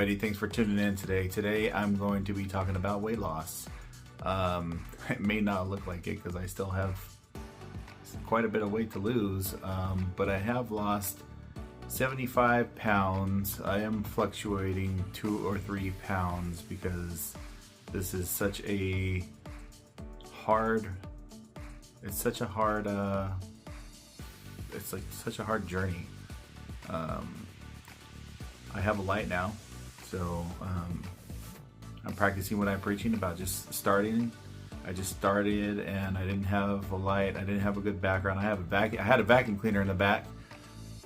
everybody, thanks for tuning in today. Today I'm going to be talking about weight loss. It may not look like it because I still have quite a bit of weight to lose, but I have lost 75 pounds. I am fluctuating 2 or 3 pounds because this is such a hard, it's like such a hard journey. I have a light now, so I'm practicing what I'm preaching about, just starting. I just started and I didn't have a light. I didn't have a good background. I had a vacuum cleaner in the back.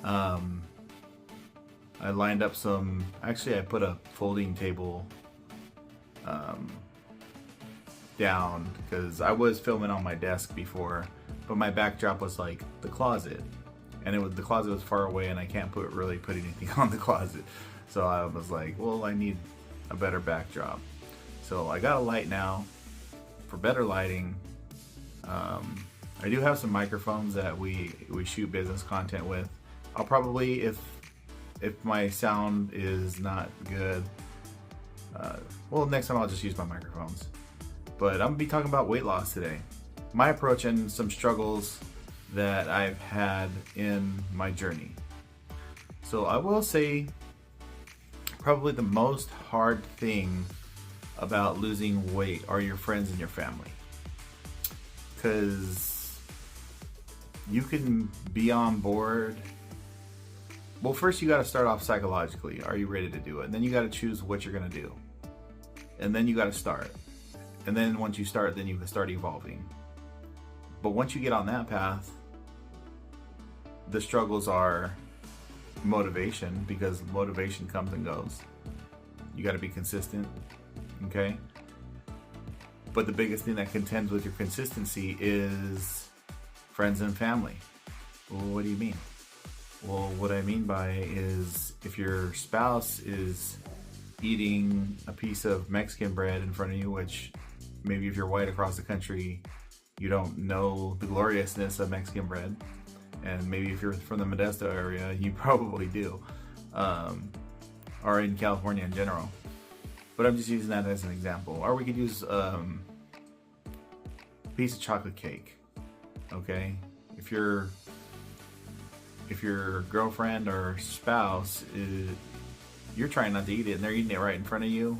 I lined up actually I put a folding table down because I was filming on my desk before, but my backdrop was like the closet. And the closet was far away and I can't really put anything on the closet. So I was like, well, I need a better backdrop. So I got a light now for better lighting. I do have some microphones that we shoot business content with. I'll probably, if my sound is not good, well, next time I'll just use my microphones. But I'm gonna be talking about weight loss today. My approach and some struggles that I've had in my journey. So I will say probably the most hard thing about losing weight are your friends and your family. Because you can be on board. Well, first you got to start off psychologically. Are you ready to do it? And then you got to choose what you're going to do. And then you got to start. And then once you start, then you can start evolving. But once you get on that path, the struggles are motivation, because motivation comes and goes. You got to be consistent, okay? But the biggest thing that contends with your consistency is friends and family. Well, what do you mean? Well, what I mean by is if your spouse is eating a piece of Mexican bread in front of you, which maybe if you're white across the country, you don't know the gloriousness of Mexican bread. And maybe if you're from the Modesto area, you probably do, or in California in general. But I'm just using that as an example. Or we could use a piece of chocolate cake, okay? If your girlfriend or spouse you're trying not to eat it and they're eating it right in front of you,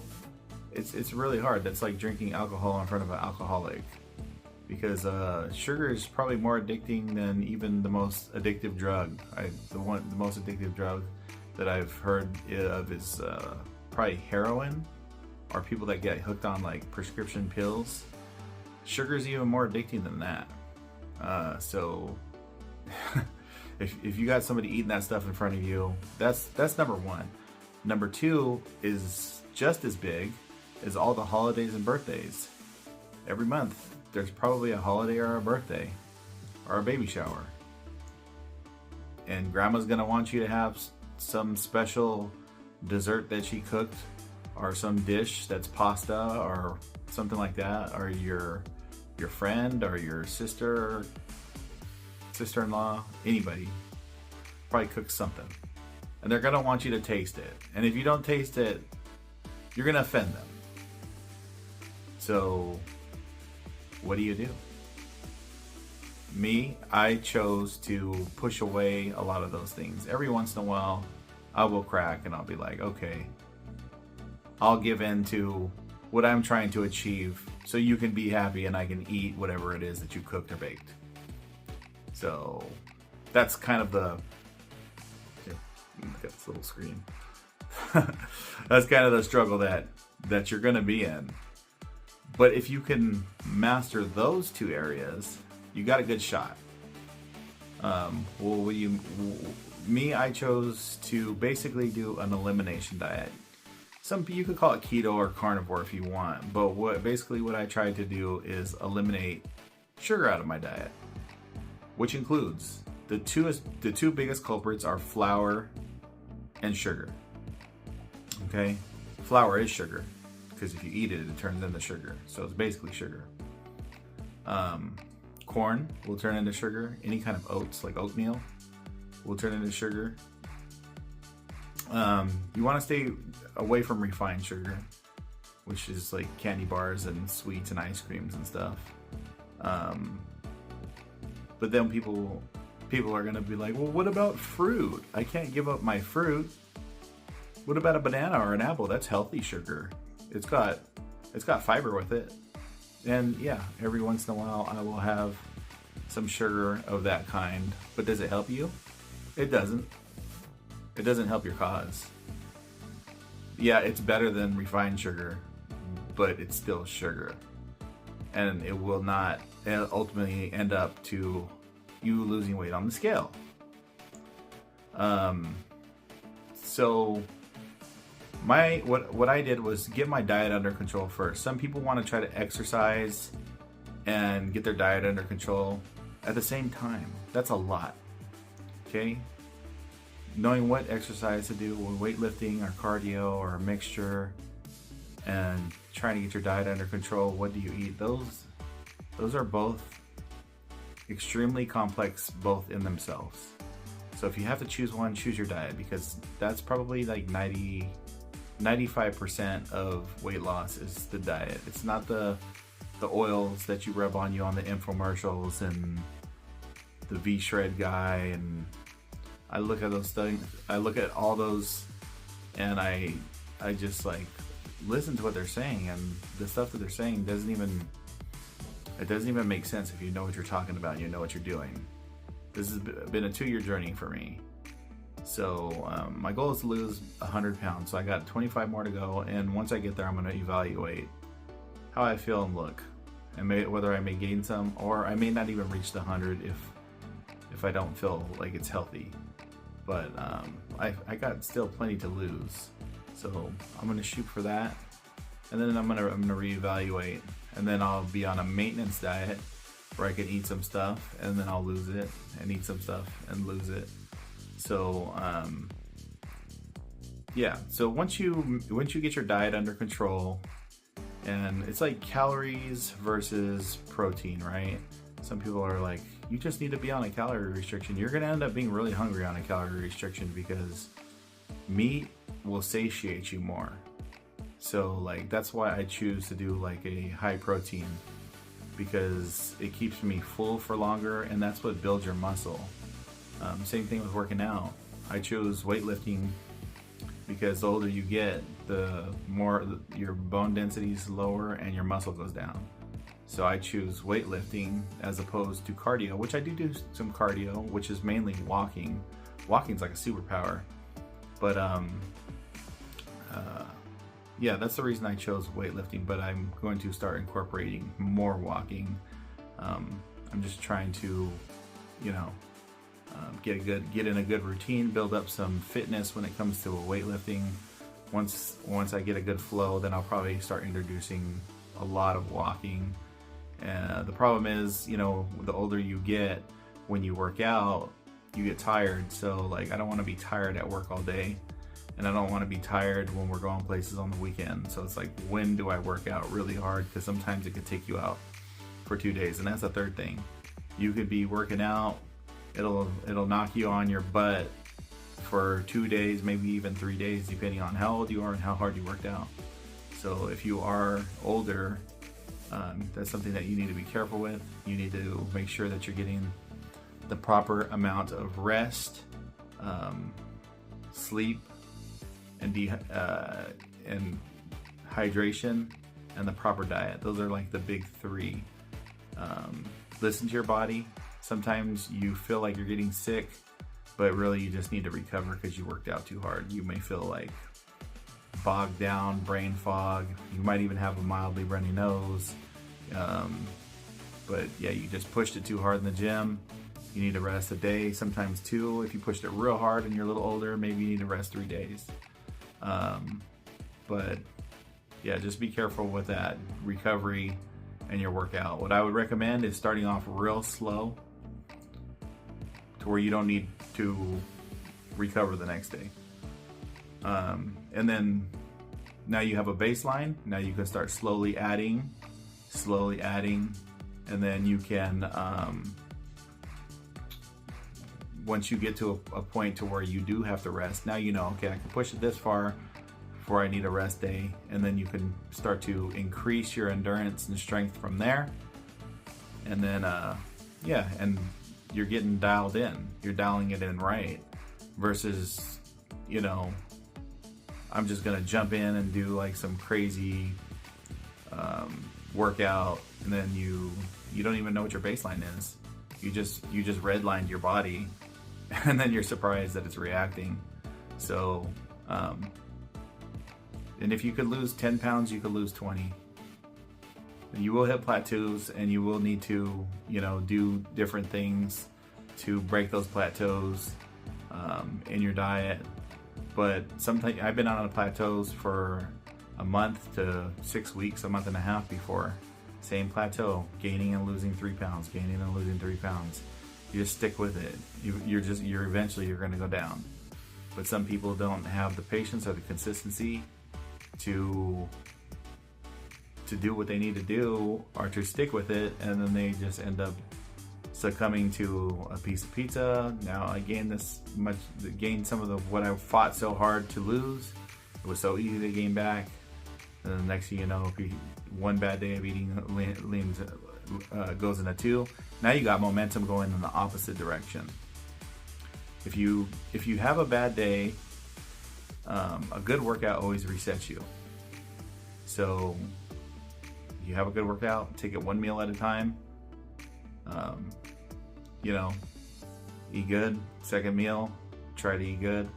it's really hard. That's like drinking alcohol in front of an alcoholic. Because sugar is probably more addicting than even the most addictive drug. The most addictive drug that I've heard of is probably heroin, or people that get hooked on like prescription pills. Sugar is even more addicting than that. So if you got somebody eating that stuff in front of you, that's number one. Number two is just as big as all the holidays and birthdays. Every month there's probably a holiday or a birthday or a baby shower. And grandma's gonna want you to have some special dessert that she cooked, or some dish that's pasta or something like that, or your friend or your sister-in-law, anybody probably cooks something. And they're gonna want you to taste it. And if you don't taste it, you're gonna offend them. So what do? Me, I chose to push away a lot of those things. Every once in a while, I will crack and I'll be like, okay, I'll give in to what I'm trying to achieve so you can be happy and I can eat whatever it is that you cooked or baked. So that's kind of look at this little screen. That's kind of the struggle that you're gonna be in. But if you can master those two areas, you got a good shot. I chose to basically do an elimination diet. You could call it keto or carnivore if you want, but what I tried to do is eliminate sugar out of my diet, which includes the two biggest culprits are flour and sugar. Okay, flour is sugar, because if you eat it, it turns into sugar. So it's basically sugar. Corn will turn into sugar. Any kind of oats, like oatmeal, will turn into sugar. You want to stay away from refined sugar, which is like candy bars and sweets and ice creams and stuff. But then people are gonna be like, well, what about fruit? I can't give up my fruit. What about a banana or an apple? That's healthy sugar. It's got fiber with it. And yeah, every once in a while I will have some sugar of that kind. But does it help you? It doesn't. It doesn't help your cause. Yeah, it's better than refined sugar, but it's still sugar. And it will not ultimately end up to you losing weight on the scale. So what I did was get my diet under control first. Some people want to try to exercise and get their diet under control at the same time. That's a lot. Okay? Knowing what exercise to do, weightlifting or cardio or a mixture, and trying to get your diet under control. What do you eat? Those are both extremely complex, both in themselves. So if you have to choose one, choose your diet, because that's probably like 95% of weight loss is the diet. It's not the oils that you rub on you on the infomercials and the V-Shred guy. And I look at those things, I look at all those, and I just like listen to what they're saying, and the stuff that they're saying doesn't even make sense if you know what you're talking about and you know what you're doing. This has been a 2-year journey for me. So my goal is to lose 100 pounds. So I got 25 more to go, and once I get there, I'm going to evaluate how I feel and look, and whether I may gain some, or I may not even reach the 100 if I don't feel like it's healthy. But I got still plenty to lose, so I'm going to shoot for that, and then I'm gonna reevaluate, and then I'll be on a maintenance diet where I can eat some stuff and then I'll lose it, and eat some stuff and lose it. So yeah, so once you get your diet under control, and it's like calories versus protein, right? Some people are like, you just need to be on a calorie restriction. You're gonna end up being really hungry on a calorie restriction, because meat will satiate you more. So like, that's why I choose to do like a high protein, because it keeps me full for longer, and that's what builds your muscle. Same thing with working out. I chose weightlifting because the older you get, the more your bone density is lower and your muscle goes down. So I choose weightlifting as opposed to cardio, which I do some cardio, which is mainly walking. Walking's like a superpower. But yeah, that's the reason I chose weightlifting, but I'm going to start incorporating more walking. I'm just trying to, get in a good routine, build up some fitness when it comes to weightlifting. Once I get a good flow, then I'll probably start introducing a lot of walking. The problem is, the older you get, when you work out, you get tired. So like, I don't want to be tired at work all day, and I don't want to be tired when we're going places on the weekend. So it's like, when do I work out really hard? Because sometimes it could take you out for 2 days. And that's the third thing. You could be working out, it'll knock you on your butt for 2 days, maybe even 3 days, depending on how old you are and how hard you worked out. So if you are older, that's something that you need to be careful with. You need to make sure that you're getting the proper amount of rest, sleep, and hydration, and the proper diet. Those are like the big 3. Listen to your body. Sometimes you feel like you're getting sick, but really you just need to recover because you worked out too hard. You may feel like bogged down, brain fog. You might even have a mildly runny nose. But yeah, you just pushed it too hard in the gym. You need to rest a day, sometimes 2. If you pushed it real hard and you're a little older, maybe you need to rest 3 days. But yeah, just be careful with that recovery and your workout. What I would recommend is starting off real slow to where you don't need to recover the next day. And then now you have a baseline. Now you can start slowly adding, and then you can once you get to a point to where you do have to rest, now you know, okay, I can push it this far before I need a rest day, and then you can start to increase your endurance and strength from there. And then yeah, and you're getting dialed in, you're dialing it in right, versus, you know, I'm just gonna jump in and do like some crazy workout, and then you don't even know what your baseline is. You just redlined your body, and then you're surprised that it's reacting. So and if you could lose 10 pounds, you could lose 20. You will hit plateaus, and you will need to, you know, do different things to break those plateaus in your diet. But sometimes I've been on plateaus for a month to 6 weeks, a month and a half before. Same plateau, gaining and losing 3 pounds, gaining and losing 3 pounds. You just stick with it. You're eventually going to go down. But some people don't have the patience or the consistency to do what they need to do, or to stick with it, and then they just end up succumbing to a piece of pizza. Now I gained some of what I fought so hard to lose. It was so easy to gain back, and then the next thing you know, one bad day of eating goes into 2. Now you got momentum going in the opposite direction. If you have a bad day, a good workout always resets you. So you have a good workout, take it one meal at a time. You know, eat good. Second meal, try to eat good.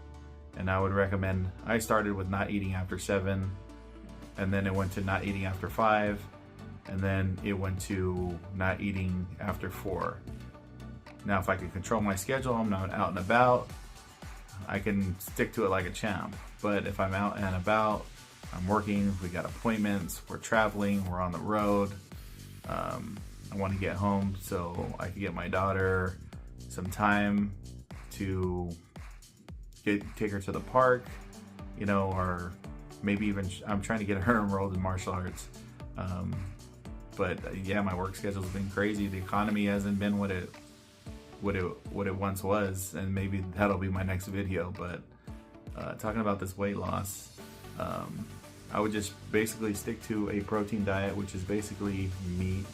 And I would recommend, I started with not eating after 7, and then it went to not eating after 5, and then it went to not eating after 4. Now if I can control my schedule, I'm not out and about, I can stick to it like a champ. But if I'm out and about, I'm working, we got appointments, we're traveling, we're on the road, I want to get home so I can get my daughter some time to take her to the park, you know, or maybe even I'm trying to get her enrolled in martial arts. But yeah, my work schedule's been crazy. The economy hasn't been what it once was, and maybe that'll be my next video. But talking about this weight loss, I would just basically stick to a protein diet, which is basically meat.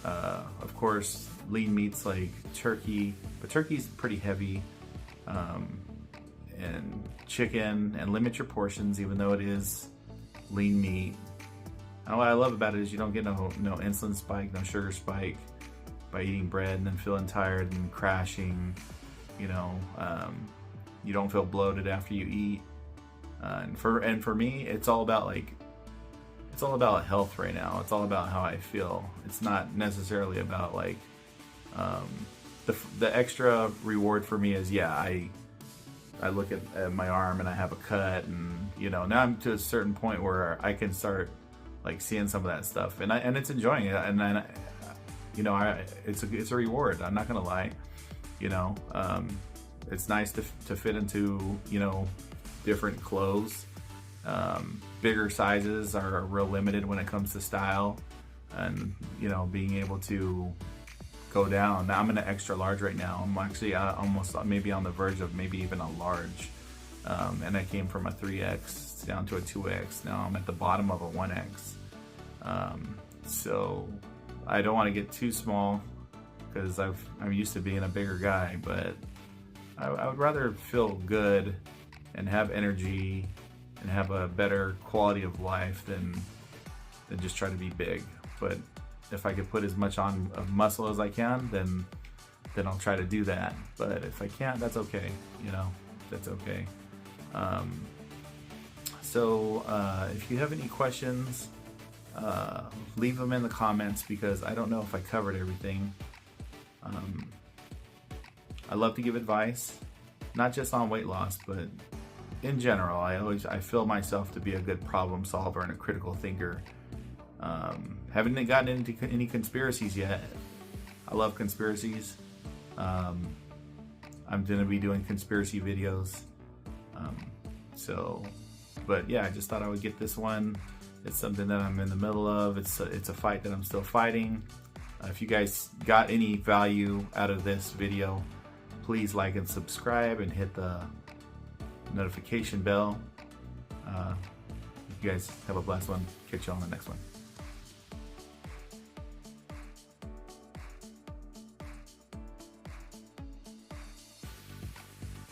Of course, lean meats like turkey, but turkey's pretty heavy, and chicken, and limit your portions, even though it is lean meat. And what I love about it is you don't get no insulin spike, no sugar spike by eating bread and then feeling tired and crashing. You know, you don't feel bloated after you eat. And for me, it's all about health right now. It's all about how I feel. It's not necessarily about like the extra reward for me is, yeah, I look at my arm and I have a cut, and you know, now I'm to a certain point where I can start like seeing some of that stuff, and it's enjoying it, and then you know, it's a reward. I'm not gonna lie, you know. It's nice to fit into, you know, different clothes. Bigger sizes are real limited when it comes to style, and you know, being able to go down. Now I'm in an extra large right now. I'm actually almost maybe on the verge of maybe even a large, and I came from a 3X down to a 2X. Now I'm at the bottom of a 1X. So I don't want to get too small because I'm used to being a bigger guy, but I would rather feel good and have energy and have a better quality of life than just try to be big. But if I could put as much on of muscle as I can, then I'll try to do that. But if I can't, that's okay. You know, that's okay. So if you have any questions, leave them in the comments, because I don't know if I covered everything. I love to give advice, not just on weight loss, but in general. I feel myself to be a good problem solver and a critical thinker. Haven't gotten into any conspiracies yet. I love conspiracies. I'm gonna be doing conspiracy videos. But yeah, I just thought I would get this one. It's something that I'm in the middle of. It's a fight that I'm still fighting. If you guys got any value out of this video, Please like and subscribe and hit the notification bell. You guys have a blessed one. Catch you on the next one.